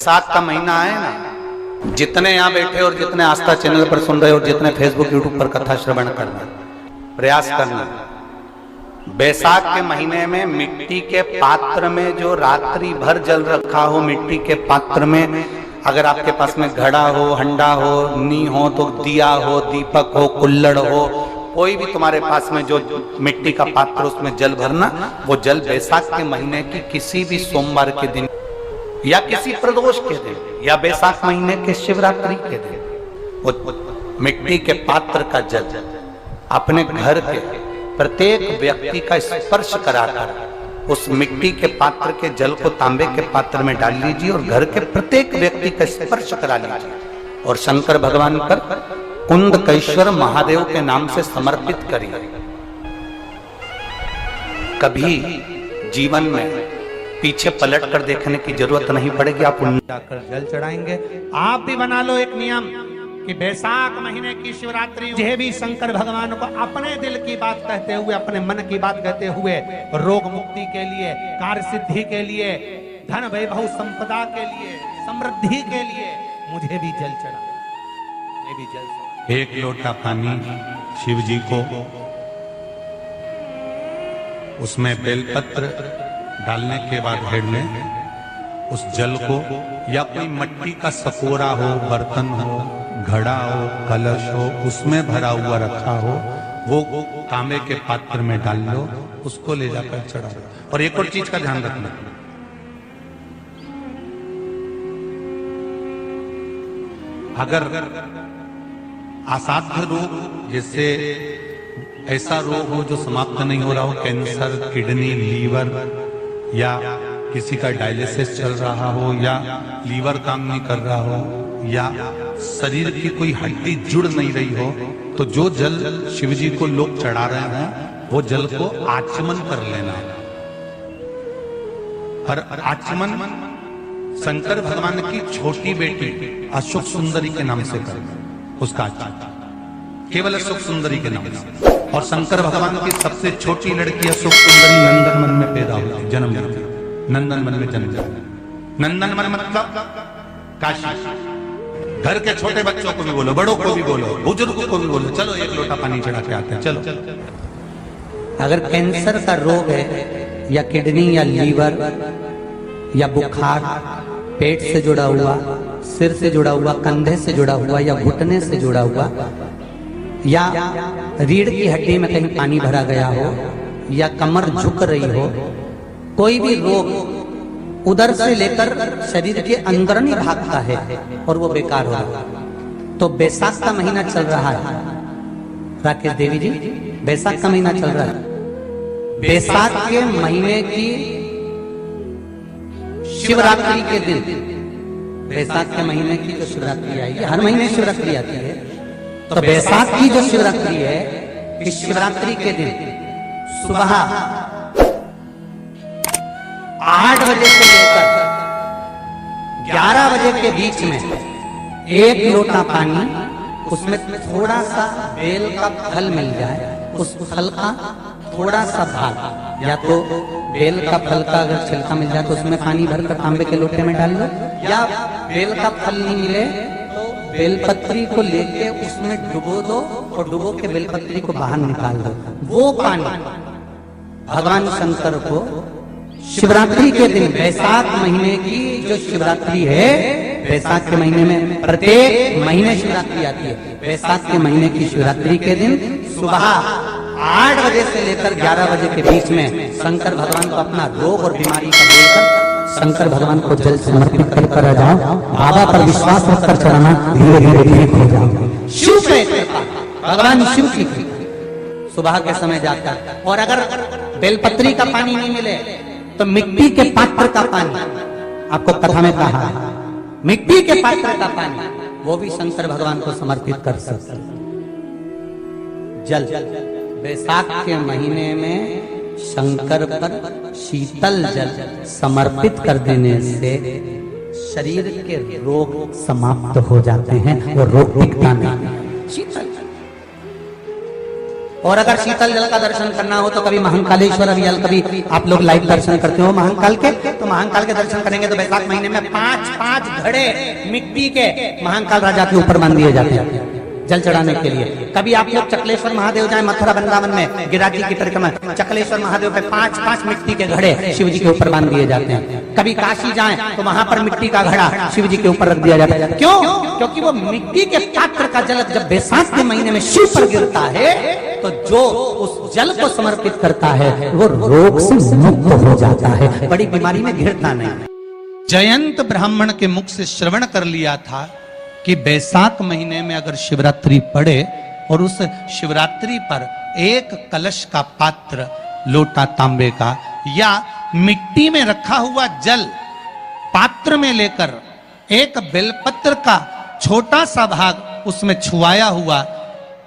साथ का महीना है ना, जितने यहाँ बैठे और जितने आस्था चैनल पर सुन रहे और जितने फेसबुक यूट्यूब पर कथा श्रवण करना, प्रयास करना, बैसाख के महीने में मिट्टी के पात्र में जो रात्रि भर जल रखा हो, मिट्टी के पात्र में अगर आपके पास में घड़ा हो, हंडा हो, नी हो, तो दिया हो, दीपक हो, कुल्लड़ हो, कोई भी तुम्हारे पास में जो मिट्टी का पात्र, उसमें जल भरना। वो जल बैसाख के महीने की किसी भी सोमवार के दिन या किसी प्रदोष के दिन या बैसाख महीने के शिवरात्रि के दिन वो मिट्टी के पात्र का जल अपने घर के प्रत्येक व्यक्ति का स्पर्श कराकर उस मिट्टी के पात्र के जल को तांबे के पात्र में डाल लीजिए और घर के प्रत्येक व्यक्ति का स्पर्श करा लीजिए और शंकर भगवान पर कुंदकेश्वर महादेव के नाम से समर्पित करिए। कभी जीवन में पीछे पलट कर देखने की जरूरत नहीं पड़ेगी। आप जाकर जल चढ़ाएंगे। आप भी बना लो एक नियम कि बैसाख महीने की शिवरात्रि यह भी शंकर भगवान को अपने दिल की बात कहते हुए, अपने मन की बात कहते हुए, रोग मुक्ति के लिए, कार्य सिद्धि के लिए, धन वैभव संपदा के लिए, समृद्धि के लिए मुझे भी जल चढ़ा, मैं भी जल। एक लोटा पानी शिव जी को, उसमें बेलपत्र डालने के बाद हेड में उस जल को या कोई मिट्टी का सकोरा हो, बर्तन हो, घड़ा हो, कलश हो, उसमें भरा हुआ रखा हो, वो तांबे के पात्र में डाल लो, उसको ले जाकर चढ़ा दो। और एक और चीज का ध्यान रखना, अगर असाध्य रोग, जैसे ऐसा रोग हो जो समाप्त नहीं हो रहा हो, कैंसर, किडनी, लीवर, या किसी का डायलिसिस चल रहा हो, या लीवर काम नहीं कर रहा हो, या शरीर की कोई हड्डी जुड़ नहीं रही हो, तो जो जल शिवजी को लोग चढ़ा रहे हैं वो जल को आचमन कर लेना। और आचमन शंकर भगवान की छोटी बेटी अशोक सुंदरी के नाम से करना, उसका आचमन केवल अशोक सुंदरी के नाम से। और शंकर भगवान की सबसे छोटी लड़की अशोक सुंदरी नंदनवन में पैदा हुई, जन्म लेती, नंदनवन में जन्म लेती। नंदनवन मतलब काशी। घर के छोटे बच्चों को भी बोलो, बड़ों को भी बोलो, बुजुर्गों को भी बोलो, चलो एक लोटा पानी चढ़ा के आते हैं, चलो। अगर कैंसर का रोग है या किडनी या लीवर या बुखार, पेट से जुड़ा हुआ, सिर से जुड़ा हुआ, कंधे से जुड़ा हुआ या घुटने से जुड़ा हुआ, या रीढ़ की हड्डी में कहीं पानी भरा गया हो, या कमर झुक रही हो, कोई भी रोग उधर से लेकर शरीर के अंदर नहीं भागता है और वो बेकार हो रहा है, तो बैसाख का महीना चल रहा है। राकेश देवी जी, बैसाख का महीना चल रहा है। बैसाख के महीने की शिवरात्रि के दिन, बैसाख के महीने की जो शिवरात्रि आएगी, हर महीने शिवरात्रि आती है, तो बैसाख की जो शिवरात्रि है, इस शिवरात्रि के दिन सुबह 8 बजे से लेकर 11 बजे के बीच में एक लोटा पानी, उसमें थोड़ा सा बेल का फल मिल जाए, उस फल का थोड़ा सा भाग, या तो बेल का फल का अगर छिलका मिल जाए तो उसमें पानी भरकर तांबे के लोटे में डाल लो, या बेल का फल नहीं मिले तो बेलपत्री को लेके उसमें डुबो दो और डुबो के बेलपत्री को बाहर निकाल दो। वो पानी भगवान शंकर को शिवरात्रि के दिन, बैसाख महीने की जो शिवरात्रि है, बैसाख के महीने में प्रत्येक महीने शिवरात्रि आती है, बैसाख के महीने की शिवरात्रि के दिन सुबह 8 बजे से लेकर 11 बजे के बीच में शंकर भगवान को अपना रोग और बीमारी का बोलकर शंकर भगवान को जल समर्पित कर आ जाओ। बाबा पर विश्वास रखकर चढ़ाना, धीरे धीरे ठीक हो जाओ। शिव के भगवान शिव की सुबह के समय जाकर, और अगर बेलपत्री का पानी नहीं मिले तो मिट्टी के पात्र का पानी, आपको कथा में कहा है, मिट्टी के पात्र का पानी, वो भी शंकर भगवान को समर्पित कर सकते। जल बैसाख के महीने में शंकर पर शीतल जल समर्पित कर देने से शरीर के रोग समाप्त हो जाते हैं और रोग टिकता नहीं। शीतल और अगर शीतल जल का दर्शन करना हो तो कभी महाकालेश्वर अवियल, कभी आप लोग लाइव दर्शन करते हो महाकाल के, तो महाकाल के दर्शन करेंगे तो बैसाख महीने में 5-5 घड़े मिट्टी के महाकाल राजा के ऊपर बांध दिए जाते हैं जल चढ़ाने के लिए। कभी आप लोग चकलेश्वर महादेव जाए मथुरा वृंदावन में गिरिराज जी की परिक्रमा, चकलेश्वर महादेव पे 5-5 मिट्टी के घड़े शिव जी के ऊपर बांध दिए जाते हैं। कभी काशी जाएं तो वहां पर मिट्टी का घड़ा शिव जी के ऊपर रख दिया जाता है। क्यों? क्योंकि वो मिट्टी के पात्र का जल जब बैसाख के महीने में शिव पर गिरता है तो जो उस जल को समर्पित करता है वो रोग से मुक्त हो जाता है, बड़ी बीमारी में घिरता नहीं। जयंत ब्राह्मण के मुख से श्रवण कर लिया था कि बैसाख महीने में अगर शिवरात्रि पड़े और उस शिवरात्रि पर एक कलश का पात्र, लोटा तांबे का या मिट्टी में रखा हुआ जल पात्र में लेकर एक बेलपत्र का छोटा सा भाग उसमें छुआया हुआ,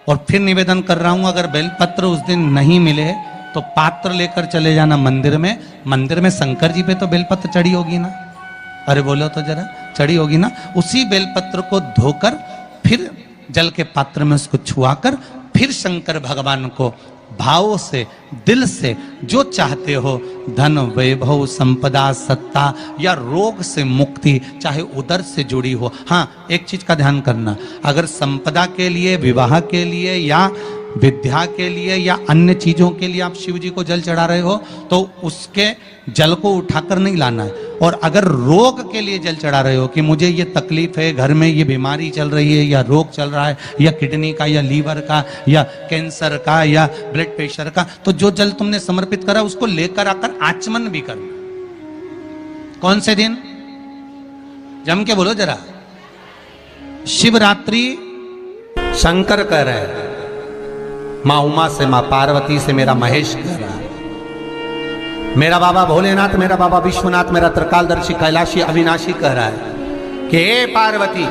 और फिर निवेदन कर रहा हूं अगर बेलपत्र उस दिन नहीं मिले तो पात्र लेकर चले जाना मंदिर में। मंदिर में शंकर जी पे तो बेलपत्र चढ़ी होगी ना, अरे बोलो तो जरा, चढ़ी होगी ना। उसी बेलपत्र को धोकर फिर जल के पात्र में उसको छुआकर फिर शंकर भगवान को भाव से, दिल से जो चाहते हो, धन वैभव संपदा सत्ता या रोग से मुक्ति, चाहे उदर से जुड़ी हो। हाँ, एक चीज का ध्यान करना, अगर संपदा के लिए, विवाह के लिए या विद्या के लिए या अन्य चीजों के लिए आप शिव जी को जल चढ़ा रहे हो तो उसके जल को उठाकर नहीं लाना है। और अगर रोग के लिए जल चढ़ा रहे हो कि मुझे ये तकलीफ है, घर में ये बीमारी चल रही है या रोग चल रहा है या किडनी का या लीवर का या कैंसर का या ब्लड प्रेशर का, तो जो जल तुमने समर्पित करा उसको लेकर आकर आचमन भी करना। कौन से दिन? जम के बोलो जरा। शिवरात्रि। शंकर कह रहे हैं, माँ उमा से, माँ पार्वती से, मेरा महेश कह रहा है, मेरा बाबा भोलेनाथ, मेरा बाबा विश्वनाथ, मेरा त्रिकालदर्शी कैलाशी अविनाशी कह रहा है कि हे पार्वती,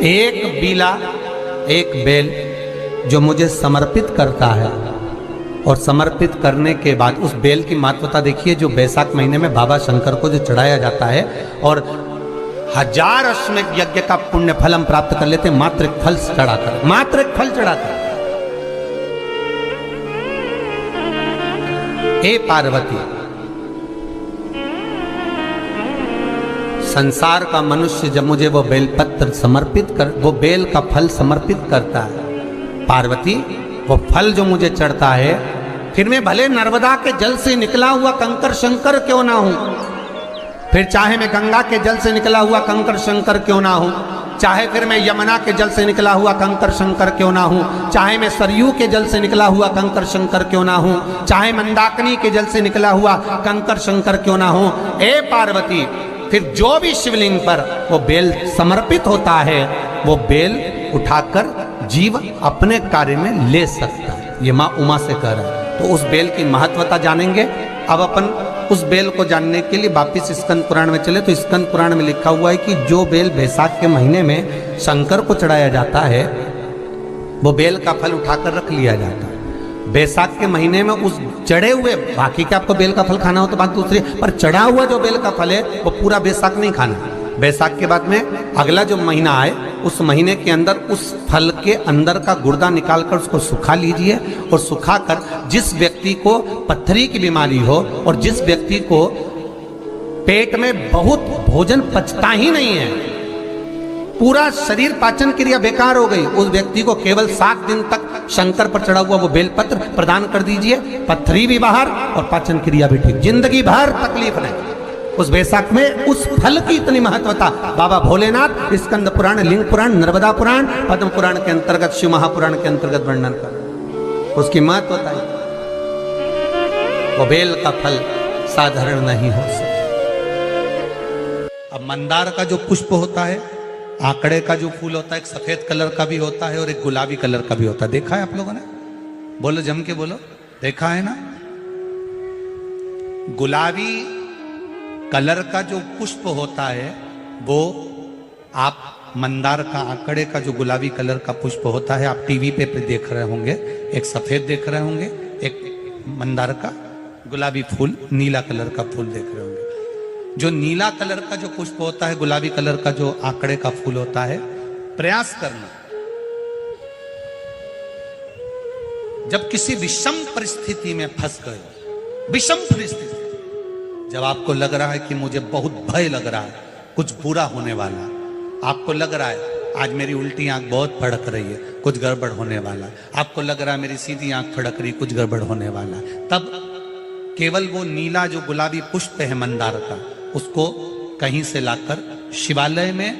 एक बीला, एक बेल जो मुझे समर्पित करता है और समर्पित करने के बाद उस बेल की महत्वता देखिए, जो बैसाख महीने में बाबा शंकर को जो चढ़ाया जाता है और 1000 अश्वमेध यज्ञ का पुण्य फल हम प्राप्त कर लेते, मात्र एक फल चढ़ाकर, मात्र एक फल चढ़ाकर। हे पार्वती, संसार का मनुष्य जब मुझे वो बेलपत्र समर्पित कर, वो बेल का फल समर्पित करता है, पार्वती वो फल जो मुझे चढ़ता है, फिर मैं भले नर्मदा के जल से निकला हुआ कंकर शंकर क्यों ना हूं, फिर चाहे मैं गंगा के जल से निकला हुआ कंकर शंकर क्यों ना हूं, चाहे फिर मैं यमुना के जल से निकला हुआ कंकर शंकर क्यों ना हूं, चाहे मैं सरयू के जल से निकला हुआ कंकर शंकर क्यों ना हूं, चाहे मंदाकिनी के जल से निकला हुआ कंकर शंकर क्यों ना हूं, ए पार्वती, फिर जो भी शिवलिंग पर वो बेल समर्पित होता है वो बेल उठाकर जीव अपने कार्य में ले सकता है। ये माँ उमा से कह रहा है। तो उस बेल की महत्वता जानेंगे। अब अपन उस बेल को जानने के लिए वापिस स्कंद पुराण में चले तो स्कंद पुराण में लिखा हुआ है कि जो बेल बैसाख के महीने में शंकर को चढ़ाया जाता है वो बेल का फल उठाकर रख लिया जाता है। बैसाख के महीने में उस चढ़े हुए, बाकी का आपको बेल का फल खाना हो तो बात दूसरी, पर चढ़ा हुआ जो बेल का फल है वो पूरा बैसाख नहीं खाना। बैसाख के बाद में अगला जो महीना आए उस महीने के अंदर उस फल के अंदर का गुर्दा निकालकर उसको सुखा लीजिए, और सुखाकर जिस व्यक्ति को पत्थरी की बीमारी हो और जिस व्यक्ति को पेट में बहुत भोजन पचता ही नहीं है, पूरा शरीर पाचन क्रिया बेकार हो गई, उस व्यक्ति को केवल 7 दिन तक शंकर पर चढ़ा हुआ वो बेलपत्र प्रदान कर दीजिए। पत्थरी भी बाहर और पाचन क्रिया भी ठीक, जिंदगी भर तकलीफ नहीं। उस बैसाख में उस फल की इतनी महत्वता बाबा भोलेनाथ स्कंद पुराण, लिंग पुराण, नर्मदा पुराण, पद्म पुराण के अंतर्गत, शिव महापुराण के अंतर्गत वर्णन कर उसकी महत्वता है। वो बेल का फल साधारण नहीं हो सकता। अब मंदार का जो पुष्प होता है, आंकड़े का जो फूल होता है, एक सफेद कलर का भी होता है और एक गुलाबी कलर का भी होता है। देखा है आप लोगों ने? बोलो, जम के बोलो, देखा है ना? गुलाबी कलर का जो पुष्प होता है वो आप मंदार का, आंकड़े का जो गुलाबी कलर का पुष्प होता है आप टीवी पे देख रहे होंगे, एक सफेद देख रहे होंगे, एक मंदार का गुलाबी फूल, नीला कलर का फूल देख रहे होंगे। जो नीला कलर का जो पुष्प होता है, गुलाबी कलर का जो आंकड़े का फूल होता है, प्रयास करना। जब किसी विषम परिस्थिति में फंस गए, विषम परिस्थिति, जब आपको लग रहा है कि मुझे बहुत भय लग रहा है, कुछ बुरा होने वाला, आपको लग रहा है आज मेरी उल्टी आंख बहुत फड़क रही है, कुछ गड़बड़ होने वाला, आपको लग रहा है मेरी सीधी आंख फड़क रही, कुछ गड़बड़ होने वाला, तब केवल वो नीला जो गुलाबी पुष्प है मंदार का, उसको कहीं से लाकर शिवालय में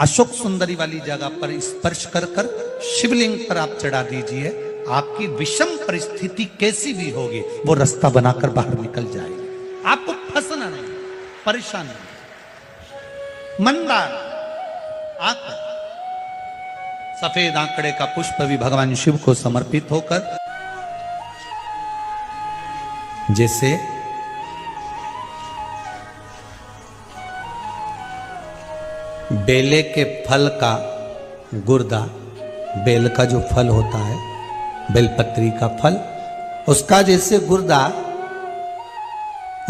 अशोक सुंदरी वाली जगह पर स्पर्श कर कर शिवलिंग पर आप चढ़ा दीजिए। आपकी विषम परिस्थिति कैसी भी होगी वो रास्ता बनाकर बाहर निकल जाएगी। आपको फंसना नहीं, परेशान नहीं। मंदार आंकड़ा, सफेद आंकड़े का पुष्प भी भगवान शिव को समर्पित होकर, जैसे बेले के फल का गुर्दा, बेल का जो फल होता है, बेलपत्री का फल, उसका जैसे गुर्दा,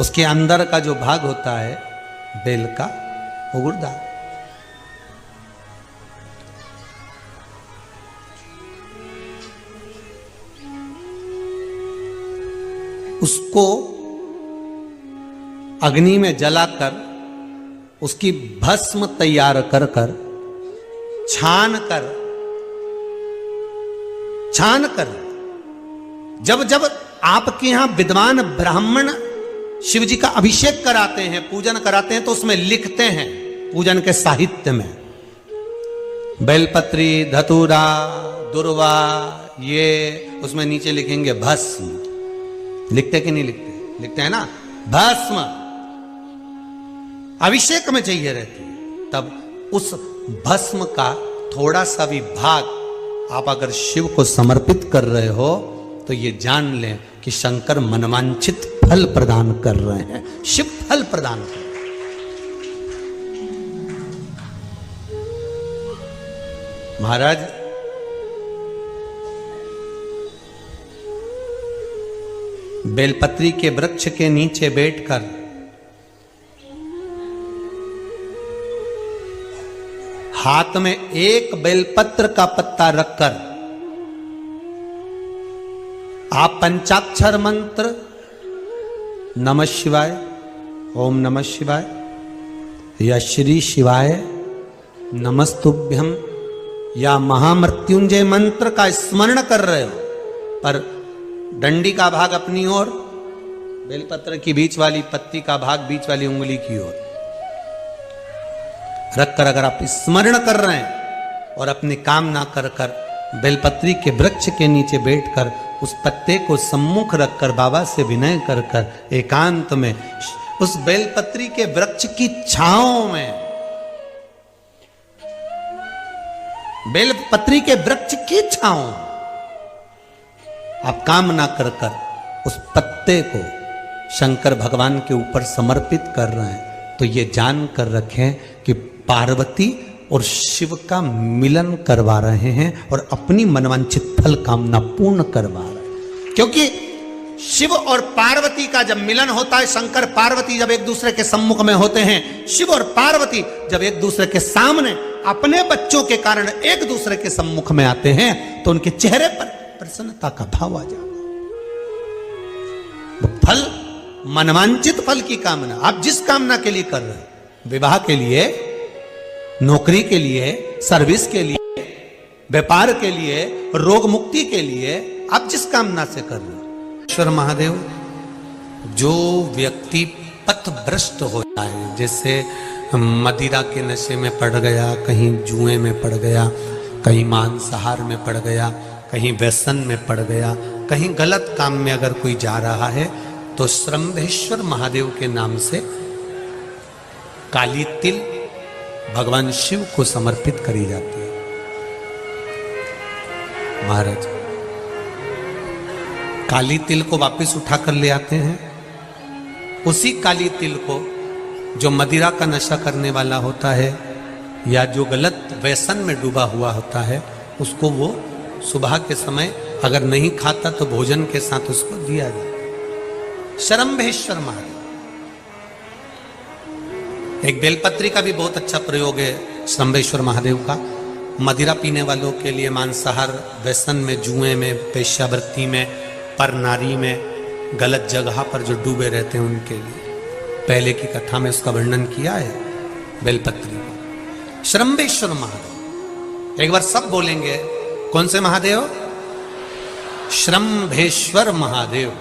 उसके अंदर का जो भाग होता है बेल का, वो गुर्दा। उसको अग्नि में जलाकर उसकी भस्म तैयार कर कर छान कर जब जब आपके यहां विद्वान ब्राह्मण शिव जी का अभिषेक कराते हैं, पूजन कराते हैं, तो उसमें लिखते हैं पूजन के साहित्य में, बेलपत्री, धतूरा, दुर्वा, ये उसमें नीचे लिखेंगे भस्म। लिखते कि नहीं लिखते? लिखते हैं ना, भस्म अभिषेक में चाहिए रहती है। तब उस भस्म का थोड़ा सा भी भाग आप अगर शिव को समर्पित कर रहे हो तो ये जान लें कि शंकर मनवांछित फल प्रदान कर रहे हैं। शिव फल प्रदान कर रहे हैं। महाराज, बेलपत्री के वृक्ष के नीचे बैठकर हाथ में एक बेलपत्र का पत्ता रखकर आप पंचाक्षर मंत्र नमः शिवाय, ओम नमः शिवाय या श्री शिवाय नमस्तुभ्यम या महामृत्युंजय मंत्र का स्मरण कर रहे हो, पर डंडी का भाग अपनी ओर, बेलपत्र की बीच वाली पत्ती का भाग बीच वाली उंगली की ओर रखकर अगर आप स्मरण कर रहे हैं और अपनी कामना कर कर बेलपत्री के वृक्ष के नीचे बैठकर उस पत्ते को सम्मुख रखकर बाबा से विनय कर कर एकांत में उस बेलपत्री के वृक्ष की छांव में, बेलपत्री के वृक्ष की छांव आप कामना कर कर उस पत्ते को शंकर भगवान के ऊपर समर्पित कर रहे हैं, तो ये जान कर रखें कि पार्वती और शिव का मिलन करवा रहे हैं और अपनी मनवांछित फल कामना पूर्ण करवा रहे हैं। क्योंकि शिव और पार्वती का जब मिलन होता है, शंकर पार्वती जब एक दूसरे के सम्मुख में होते हैं, शिव और पार्वती जब एक दूसरे के सामने अपने बच्चों के कारण एक दूसरे के सम्मुख में आते हैं, तो उनके चेहरे पर प्रसन्नता का भाव आ जाता है। फल, मनवांचित फल की कामना आप जिस कामना के लिए कर रहे हैं, विवाह के लिए, नौकरी के लिए, सर्विस के लिए, व्यापार के लिए, रोग मुक्ति के लिए, आप जिस कामना से कर रहे हो। ईश्वर महादेव, जो व्यक्ति पथभ्रष्ट हो जाए, जैसे मदिरा के नशे में पड़ गया, कहीं जुए में पड़ गया, कहीं मांसाहार में पड़ गया, कहीं व्यसन में पड़ गया, कहीं गलत काम में अगर कोई जा रहा है, तो श्रंभेश्वर महादेव के नाम से काली तिल भगवान शिव को समर्पित करी जाती है। महाराज काली तिल को वापस उठा कर ले आते हैं, उसी काली तिल को जो मदिरा का नशा करने वाला होता है या जो गलत व्यसन में डूबा हुआ होता है, उसको वो सुबह के समय अगर नहीं खाता तो भोजन के साथ उसको दिया जाए। श्रंभेश्वर महादेव, एक बेलपत्री का भी बहुत अच्छा प्रयोग है श्रंभेश्वर महादेव का। मदिरा पीने वालों के लिए, मांसाहार, व्यसन में, जुए में, पेशावृत्ति में, पर नारी में, गलत जगह पर जो डूबे रहते हैं उनके लिए। पहले की कथा में उसका वर्णन किया है बेलपत्री को। श्रम्भेश्वर महादेव, एक बार सब बोलेंगे, कौन से महादेव? श्रम्भेश्वर महादेव।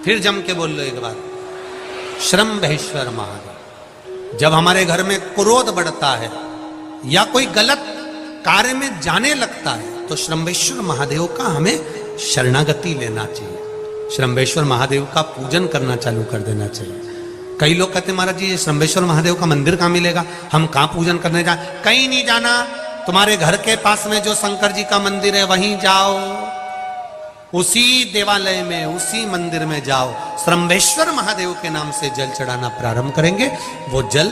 फिर जम के बोल लो एक बार, श्रम्भेश्वर महादेव। जब हमारे घर में क्रोध बढ़ता है या कोई गलत कार्य में जाने लगता है तो श्रम्भेश्वर महादेव का हमें शरणागति लेना चाहिए, श्रम्भेश्वर महादेव का पूजन करना चालू कर देना चाहिए। कई लोग कहते हैं महाराज जी ये श्रम्भेश्वर महादेव का मंदिर कहाँ मिलेगा, हम कहाँ पूजन करने जाए? कहीं नहीं जाना, तुम्हारे घर के पास में जो शंकर जी का मंदिर है वहीं जाओ, उसी देवालय में, उसी मंदिर में जाओ, श्रम्भेश्वर महादेव के नाम से जल चढ़ाना प्रारंभ करेंगे। वो जल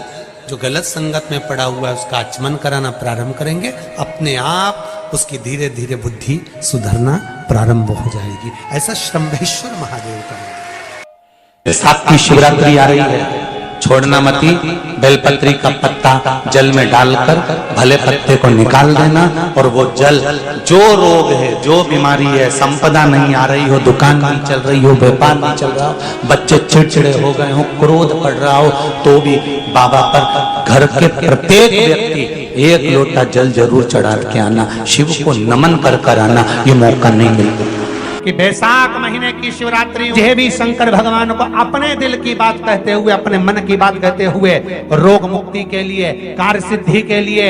जो गलत संगत में पड़ा हुआ है उसका आचमन कराना प्रारंभ करेंगे, अपने आप उसकी धीरे धीरे बुद्धि सुधरना प्रारंभ हो जाएगी। ऐसा श्रम्भेश्वर महादेव का साथ की शिवरात्रि आ रही है, छोड़ना मती। बेलपत्री का पत्ता जल में डालकर भले पत्ते को निकाल देना, और वो जल, जो रोग है, जो बीमारी है, संपदा नहीं आ रही हो, दुकान नहीं चल रही हो, व्यापार नहीं चल रहा हो, बच्चे चिड़चिड़े हो गए हो, क्रोध पड़ रहा हो, तो भी बाबा पर घर के प्रत्येक व्यक्ति एक लोटा जल जरूर चढ़ा के आना, शिव को नमन कर कर आना। ये मौका नहीं मिलता कि बैसाख महीने की शिवरात्रि यह भी शंकर भगवान को अपने दिल की बात कहते हुए, अपने मन की बात कहते हुए, रोग मुक्ति के लिए, कार्य सिद्धि के लिए,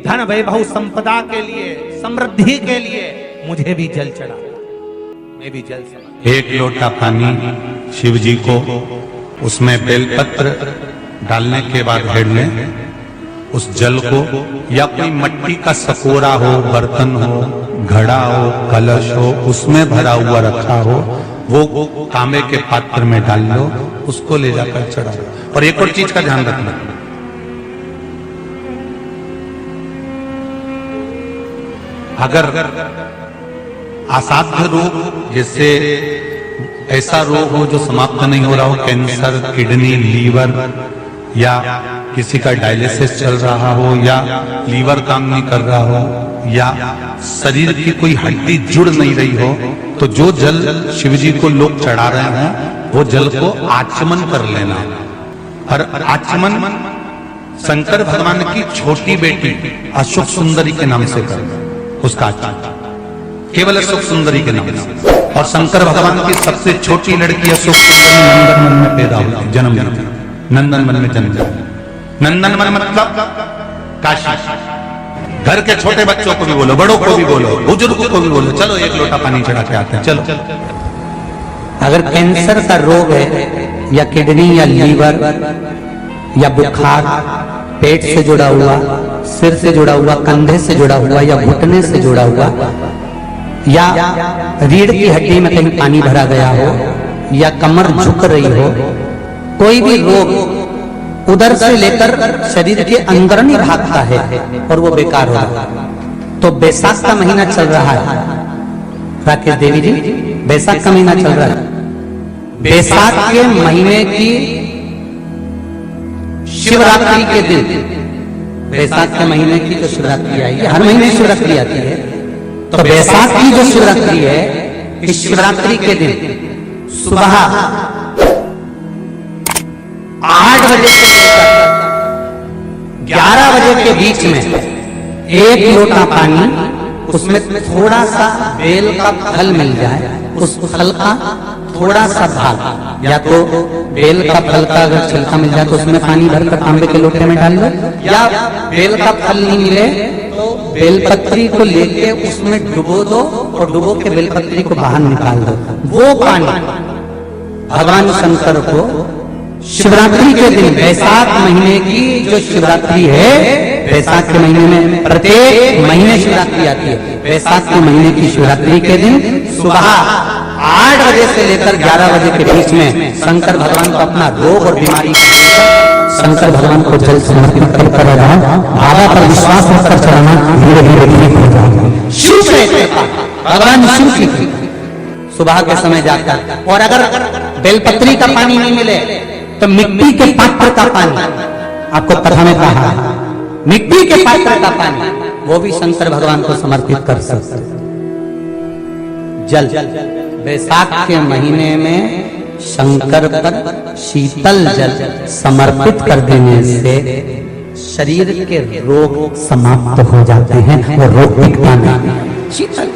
धन वैभव संपदा के लिए, समृद्धि के लिए मुझे भी जल चढ़ा, मैं भी जल चढ़ा। एक लोटा पानी शिव जी को, उसमें बेलपत्र डालने के बाद हेड लें, उस जल को, या कोई मिट्टी का सकोरा हो, बर्तन हो, घड़ा हो, कलश हो, उसमें भरा हुआ रखा हो, वो तांबे के पात्र में डाल लो, उसको ले जाकर चढ़ाओ। और एक और चीज का ध्यान रखना, अगर असाध्य रोग, जैसे ऐसा रोग हो जो समाप्त नहीं हो रहा हो, कैंसर, किडनी, लीवर, या किसी का डायलिसिस चल रहा हो, या लीवर काम नहीं कर रहा हो, या शरीर की कोई हड्डी जुड़ नहीं रही हो, तो जो जल शिवजी को लोग चढ़ा रहे हैं वो जल को आचमन कर लेना। और आचमन शंकर भगवान की छोटी बेटी अशोक सुंदरी के नाम से करना, उसका आचमन केवल अशोक सुंदरी के नाम से। और शंकर भगवान की सबसे छोटी लड़की अशोक सुंदरी नंदनवन में पैदा हुई, जन्म ली, नंदनवन में जन्म। नंदनवन मतलब काशी। घर के छोटे बच्चों को भी बोलो, बड़ों को भी बोलो, बुजुर्गों को भी बोलो, चलो एक लोटा पानी चढ़ा के आते हैं, चलो। अगर कैंसर का रोग है, या किडनी, या लीवर, या बुखार, पेट से जुड़ा हुआ, सिर से जुड़ा हुआ, कंधे से जुड़ा हुआ, या घुटने से जुड़ा हुआ, या रीढ़ की हड्डी में कहीं पानी भरा गया हो, या कमर झुक रही हो, कोई भी रोग उधर से लेकर शरीर के अंदर नहीं भागता है और वो बेकार हो रहा है। तो बैसाख का महीना चल रहा है राकेश देवी जी, बैसाख का महीना चल रहा है। बैसाख के महीने की शिवरात्रि के दिन, बैसाख के महीने की जो शिवरात्रि आएगी, हर महीने शिवरात्रि आती है, तो बैसाख की जो शिवरात्रि है, इस शिवरात्रि के दिन सुबह 8 बजे से लेकर 11 बजे के बीच में एक लोटा पानी, उसमें थोड़ा सा बेल का फल मिल जाए, उस फल का थोड़ा सा भाग, या तो बेल का फल का अगर छिलका मिल जाए तो उसमें पानी भरकर तांबे के लोटे में डाल लो, या बेल का फल नहीं मिले तो बेलपत्री को लेके उसमें डुबो दो, और डुबो के बेलपत्री को बाहर निकाल दो। वो पानी भगवान शंकर को शिवरात्रि के दिन, बैसाख महीने की जो शिवरात्रि है, बैसाख के महीने में प्रत्येक महीने शिवरात्रि आती है, बैसाख के महीने की शिवरात्रि के दिन सुबह 8 बजे से लेकर 11 बजे के बीच में शंकर भगवान को अपना रोग और बीमारी शंकर भगवान को जल समर्पित कर रहा, बाबा पर विश्वास रखकर चढ़ाना, धीरे धीरे ठीक हो जाएगा। शिव से भगवान शिव की सुबह के समय जाकर, और अगर बेलपत्री का पानी नहीं मिले तो मिट्टी के पात्र का पानी, आपको कथा में कहा, मिट्टी के पात्र का पानी वो भी शंकर भगवान को समर्पित कर सकते। जल बैसाख के महीने में शंकर पर शीतल जल समर्पित कर देने से शरीर के रोग समाप्त हो जाते हैं, वो रोग दिखता नहीं। शीतल,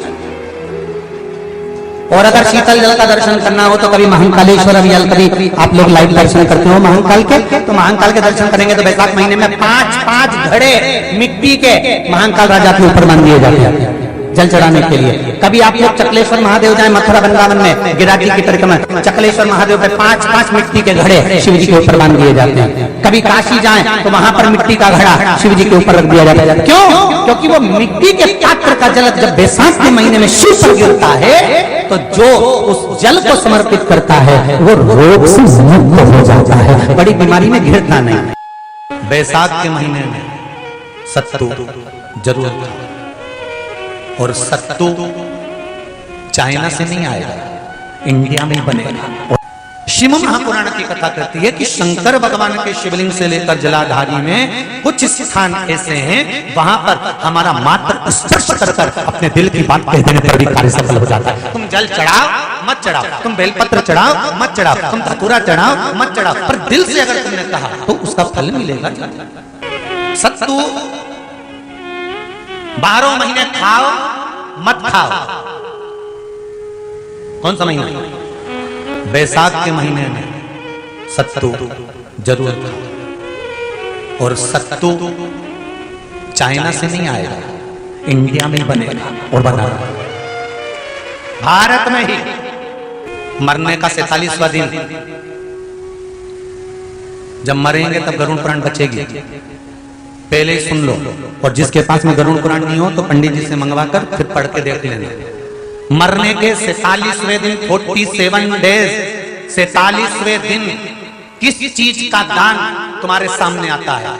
और अगर शीतल जल का दर्शन करना हो तो कभी महाकालेश्वर अभियान, कभी आप लोग लाइव दर्शन करते हो महाकाल के, तो महाकाल के दर्शन करेंगे तो बैसाख महीने में 5-5 घड़े मिट्टी के महाकाल राजा के ऊपर मान दिए जाते हैं जल चढ़ाने के लिए। कभी आप लोग चकलेश्वर महादेव जाए मथुरा वृंदावन में, गिराजी की परिक्रमा, चकलेश्वर महादेव पे 5-5 मिट्टी के घड़े शिव जी के ऊपर बांध दिए जाते हैं। कभी काशी जाएं तो वहां पर मिट्टी का घड़ा शिव जी के ऊपर रख दिया जाता है। क्यों? क्योंकि वो मिट्टी के पात्र का जल जब बैसाख के महीने में शिव पर गिरता है तो जो उस जल को समर्पित करता है वो रोग से मुक्त हो जाता है, बड़ी बीमारी में घिरता नहीं। बैसाख के महीने में सत्तू जरूर खाओ, और सत्तू चाइना से नहीं आएगा, इंडिया में बनेगा। श्रीमद् महापुराण की कथा कहती है कि शंकर भगवान के शिवलिंग से लेकर जलाधारी में कुछ स्थान ऐसे हैं वहां पर हमारा मात्र स्पर्श कर अपने दिल की बात कह देने पर भी कार्य सफल हो जाता है। तुम जल चढ़ाओ मत चढ़ाओ, तुम बेलपत्र चढ़ाओ मत चढ़ाओ, तुम धतूरा चढ़ाओ मत चढ़ाओ, पर दिल से अगर तुमने कहा तो उसका फल मिलेगा। सत्तू 12 महीने खाओ मत खाओ। कौन सा महीना? बैसाख के महीने में सत्तू जरूर खाओ, और सत्तू चाइना से नहीं आएगा, इंडिया में बनेगा और बना भारत में ही। मरने का 47वां दिन, जब मरेंगे तब गरुड़ पुराण बचेगी, पहले ही सुन लो। और जिसके पास में गरुड़ पुराण नहीं हो तो पंडित जी से मंगवा कर फिर पढ़ के देख लेना। मरने के 47वें दिन, 47 डेज, 47वें दिन किस चीज का दान तुम्हारे सामने आता है?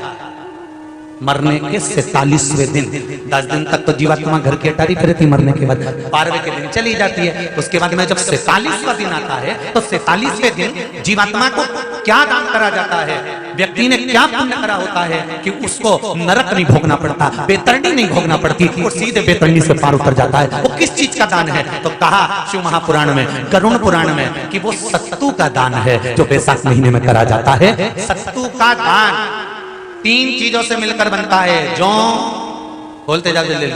मरने के 47वें दिन। 10 दिन तक तो जीवात्मा घर की अटारी फिर थी, मरने के बाद 12वें के दिन चली जाती है। उसके बाद में जब 47वां दिन आता है तो 47वें दिन जीवात्मा को क्या दान करा जाता है? व्यक्ति ने क्या पुण्य करा होता है कि उसको नरक नहीं भोगना पड़ता, बेतरणी नहीं भोगना पड़ती, और सीधे बेतरणी से पार उतर जाता है। वो किस चीज का दान है? तो कहा शिव महापुराण में, गरुड़ पुराण में, कि वो सत्तू का दान है जो बैसाख महीने में करा जाता है। सत्तू का दान 3 चीजों से मिलकर बनता है। जौ, बोलते जाओ जल्दी,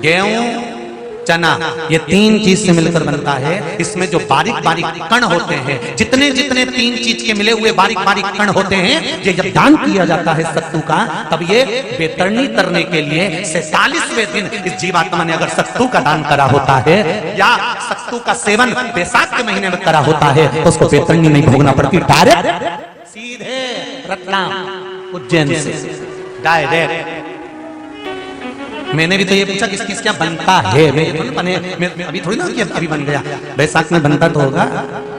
गेहूं, चना, ये 3 चीज से मिलकर बनता है। इसमें जो बारीक बारीक कण होते हैं, जितने जितने 3 चीज के मिले हुए बारीक बारीक कण होते हैं, ये जब दान किया जाता है सत्तू का, तब ये बेतरणी करने के लिए 47वें दिन इस जीवात्मा ने अगर सत्तू का दान करा होता है या सत्तू का सेवन बैसाख के महीने में करा होता है तो उसको बेतरणी नहीं भोगना पड़ती, डायरेक्ट सीधे रत्नाम उज्जैन से डायरेक्ट। मैंने भी तो ये पूछा किस किस क्या बनता है, मैं अभी थोड़ी ना कि अभी बन गया। बैसाख में बनता तो होगा।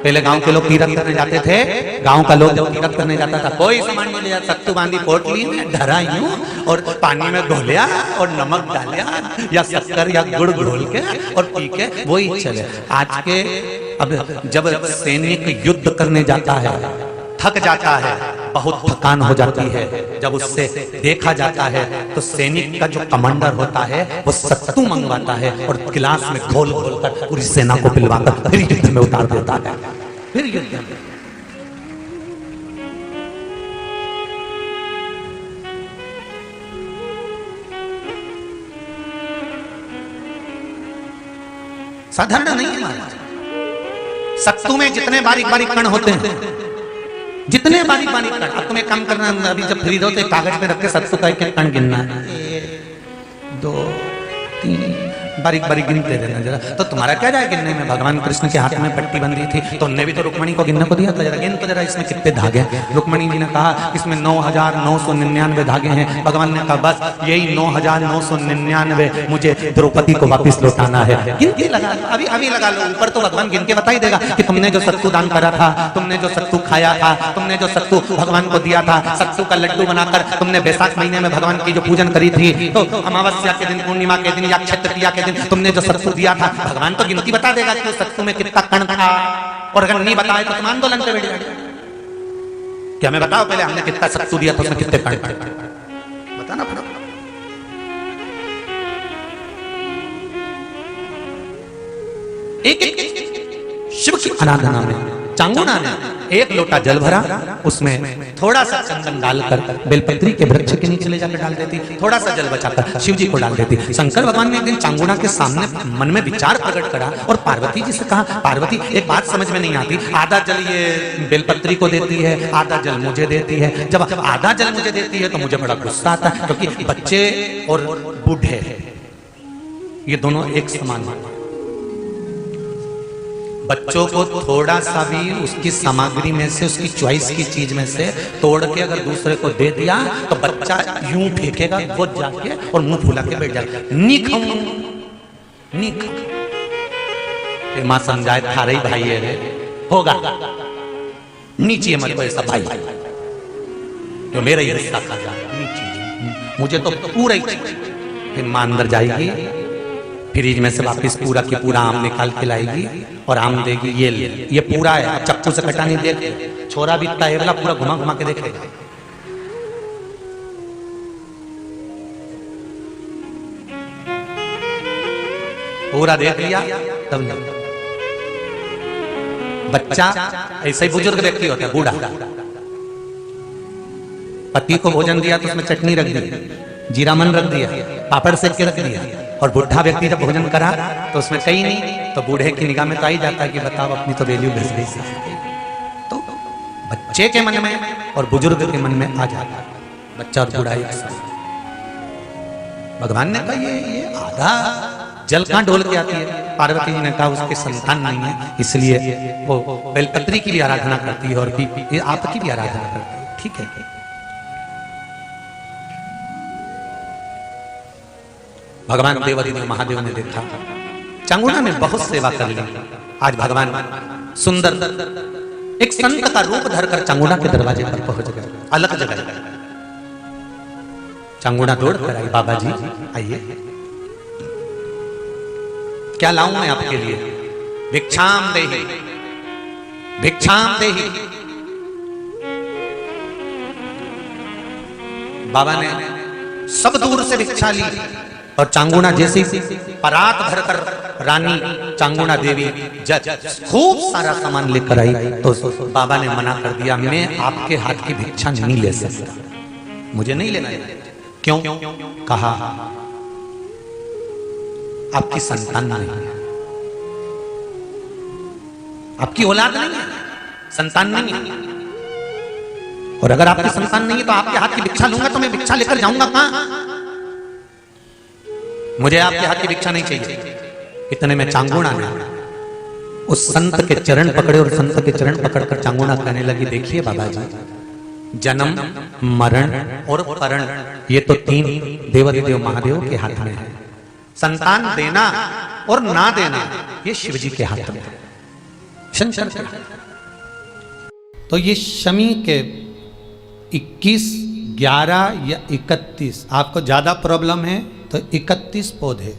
पहले गांव के लोग तीरथ करने जाते थे, गांव का लोग जब तीरथ करने जाता था कोई सामान नहीं ले जाता, सत्तू बांधी पोटली में धरा यूं और पानी में घोलिया और नमक डालिया या शक्कर या गुड़ घोल के और पी के वही चले। आज के अब जब सैनिक युद्ध करने जाता है, थक जाता है, बहुत थकान हो जाती है, जब उससे देखा जाता है तो सैनिक का जो कमांडर होता है वो सत्तू मंगवाता है और गिलास में घोल घोल कर पूरी सेना को पिलवाकर फिर युद्ध में उतार देता है। फिर युद्ध में साधारण नहीं है महाराज। सत्तू में जितने बारीक बारीक कण होते हैं, जितने बारीक बारीक कण, अब तुम्हें काम करना, अभी जब फ्री हो तो एक कागज पे रख के सत्तू का एक कण गिनना है, 1 2 3 बारीक बारीक गिनते रहना जरा। तो तुम्हारा क्या जाए गिनने में? भगवान कृष्ण के हाथ में पट्टी बंधी थी तो उनने भी तो रुक्मणी को गिनने को दिया था, जरा गिन तो जरा इसमें कितने धागे हैं। रुक्मणी जी ने कहा इसमें 9,999 धागे हैं। भगवान ने कहा बस यही 9,999 मुझे द्रौपदी को वापिस लौटाना है। गिनती लगा लो, अभी अभी लगा लो, ऊपर तो भगवान गिन के बता ही देगा कि तुमने जो सत्तू दान करा था, तुमने जो सत्तू खाया था, तुमने जो सत्तू भगवान को दिया था, सत्तू का लड्डू बनाकर तुमने बैसाख महीने में भगवान की जो पूजन करी थी, तो अमावस्या के दिन, पूर्णिमा के दिन या क्षय तृतीया के दिन तुमने जो सत्तू दिया था, भगवान तो गिनती बता देगा कि सत्तू में कितना कण था। और अगर नहीं बताए तो तुम आंदोलन पे बैठ जाओगे कि हमें बताओ पहले हमने कितना सत्तू दिया था, उसमें कितने कण थे, बताना पड़ेगा। एक एक शिव की आराधना में चांगुना ने एक लोटा जल भरा, उसमें थोड़ा सा चंदन डालकर बेलपत्री के वृक्ष के नीचे ले जाकर डाल देती, थोड़ा सा जल बचाकर शिव जी को डाल देती। शंकर भगवान ने एक दिन चांगुना के सामने मन में विचार प्रकट करा और पार्वती जी से कहा, पार्वती एक बात समझ में नहीं आती, आधा जल ये बेलपत्री को देती है, आधा जल मुझे देती है। जब आधा जल मुझे देती है तो मुझे बड़ा गुस्सा आता है, क्योंकि बच्चे और बूढ़े ये दोनों एक समान हैं। बच्चों को थोड़ा सा भी उसकी सामग्री में से, उसकी चॉइस की चीज में से तोड़ के अगर दूसरे को दे दिया तो बच्चा यूं फेंकेगा, वो जाके और मुंह फुला के बैठ जाएगा, नी खाऊं नी खाऊं। मां समझाए थारे ही भाई है रे, होगा नीचे मत को ऐसा भाई, जो मेरा ही रिश्ता खा जा, मुझे तो पूरा ही चाहिए। फिर मां अंदर जाएगी, फ्रिज में से वापिस पूरा की पूरा आम निकाल के लाएगी और आम देगी, ये ले, ये पूरा है, चक्कू से कटा नहीं, देख छोरा भी इतना है, पूरा घुमा घुमा के देखेगा। पूरा देख लिया तब नहीं। बच्चा ऐसा ही बुजुर्ग व्यक्ति होता है, बूढ़ा, पति को भोजन दिया तो उसमें चटनी रख दी, जीरा मन रख दिया, पापड़ सेक के रख दिया, और बुढ़ा व्यक्ति जब भोजन करा तो उसमें कहीं नहीं, तो बूढ़े की निगाह में तो आ ही जाता है कि बताओ अपनी तो वैल्यू घस गई। तो बच्चे के मन में और बुजुर्ग के मन में आ जाता है, बच्चा और बूढ़ा एक साथ। भगवान ने कहा ये आधा जल कहां ढोल के आती है? पार्वती जी ने कहा उसके संतान नहीं है, इसलिए वो बेलपत्री की भी आराधना करती है और आपकी भी आराधना करती है। ठीक है, भगवान देवादिदेव महादेव ने देखा चांगुना ने बहुत सेवा कर ली। आज भगवान सुंदर एक संत का रूप धरकर चांगुना के दरवाजे पर पहुंच गए, अलग जगह। चांगुना दौड़ कर आई, बाबा जी आइए, क्या लाऊं मैं आपके लिए? भिक्षाम देहि, भिक्षाम देहि। बाबा ने सब दूर से भिक्षा ली और चांगुना जैसी परात भरकर रानी चांगुना देवी खूब सारा सामान लेकर आई, तो बाबा ने मना कर दिया, मैं आपके हाथ की भिक्षा नहीं ले सकता, मुझे नहीं लेना है। क्यों? कहा आपकी संतान नहीं है, आपकी औलाद नहीं है, संतान नहीं है, और अगर आपकी संतान नहीं है तो आपके हाथ की भिक्षा लूंगा तो मैं भिक्षा लेकर जाऊंगा कहां? मुझे आपके हाथ की भिक्षा नहीं चाहिए। इतने में चांगुना ने उस संत के चरण पकड़े और संत के चरण पकड़कर चांगुना कहने लगी, देखिए बाबा जी, जन्म मरण और परण ये तो तीन देवादिदेव महादेव के हाथ में है, संतान देना और ना देना ये शिव जी के हाथ में है, शंकर के हाथ। तो ये शमी के 21, 11 या 31, आपको ज्यादा प्रॉब्लम है तो 31 पौधे